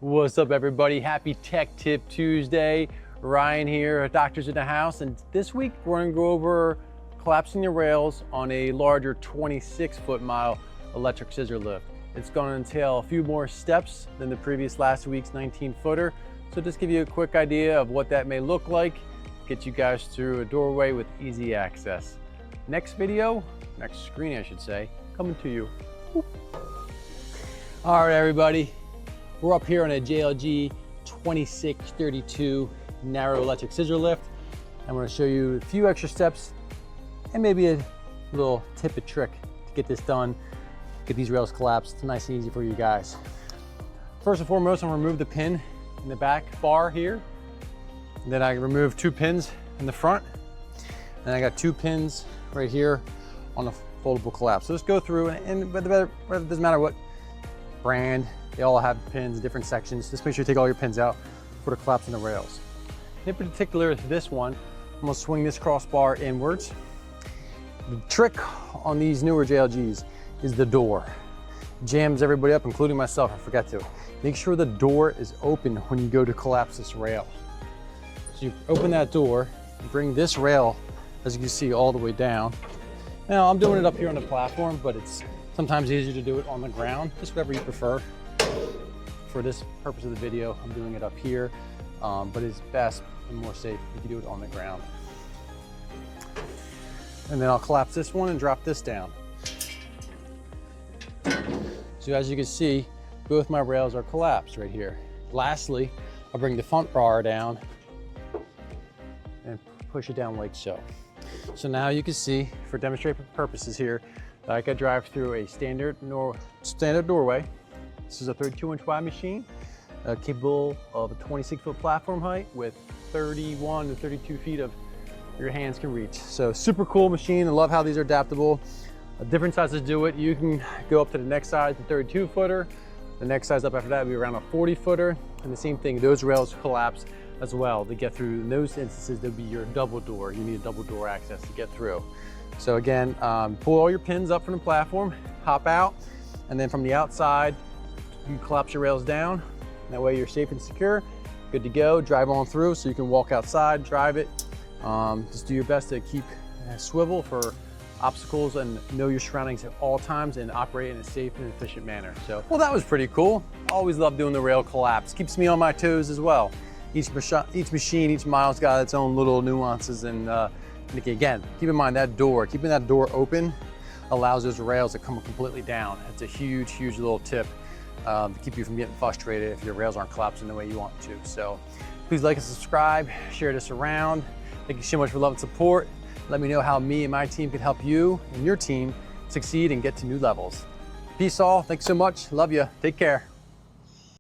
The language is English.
What's up, everybody? Happy Tech Tip Tuesday. Ryan here, Doctors in the House, and this week we're going to go over collapsing the rails on a larger 26-foot-mile electric scissor lift. It's going to entail a few more steps than the previous last week's 19-footer, so just give you a quick idea of what that may look like, get you guys through a doorway with easy access. Next screen I should say, coming to you. All right, everybody. We're up here on a JLG 2632 narrow electric scissor lift. I'm going to show you a few extra steps and maybe a little tip and trick to get this done, get these rails collapsed nice and easy for you guys. First and foremost, I'm going to remove the pin in the back bar here. And then I remove 2 pins in the front. And I got 2 pins right here on the foldable collapse. So let's go through, and it doesn't matter what brand, they all have pins, different sections. Just make sure you take all your pins out for the collapsing the rails. In particular, this one, I'm gonna swing this crossbar inwards. The trick on these newer JLGs is the door. Jams everybody up, including myself, I forgot to. Make sure the door is open when you go to collapse this rail. So you open that door, and bring this rail, as you can see, all the way down. Now, I'm doing it up here on the platform, but it's sometimes easier to do it on the ground, just whatever you prefer. For this purpose of the video, I'm doing it up here, but it's best and more safe if you do it on the ground. And then I'll collapse this one and drop this down. So as you can see, both my rails are collapsed right here. Lastly, I'll bring the front bar down and push it down like so. So now you can see, for demonstration purposes here, that I can drive through a standard doorway. This is a 32-inch wide machine, capable of a 26-foot platform height with 31 to 32 feet of your hands can reach. So super cool machine. I love how these are adaptable. Different sizes do it. You can go up to the next size, the 32-footer. The next size up after that would be around a 40-footer. And the same thing, those rails collapse as well. To get through, in those instances, there'll be your double door. You need a double door access to get through. So again, pull all your pins up from the platform, hop out, and then from the outside, you collapse your rails down. That way you're safe and secure, good to go. Drive on through so you can walk outside, drive it. Just do your best to keep a swivel for obstacles and know your surroundings at all times and operate in a safe and efficient manner. So, well, that was pretty cool. Always love doing the rail collapse. Keeps me on my toes as well. Each machine, each model's got its own little nuances, and again, keep in mind that door, keeping that door open allows those rails to come completely down. It's a huge, huge little tip to keep you from getting frustrated if your rails aren't collapsing the way you want to. So please like and subscribe, share this around. Thank you so much for love and support. Let me know how me and my team can help you and your team succeed and get to new levels. Peace all, thanks so much, love you, take care.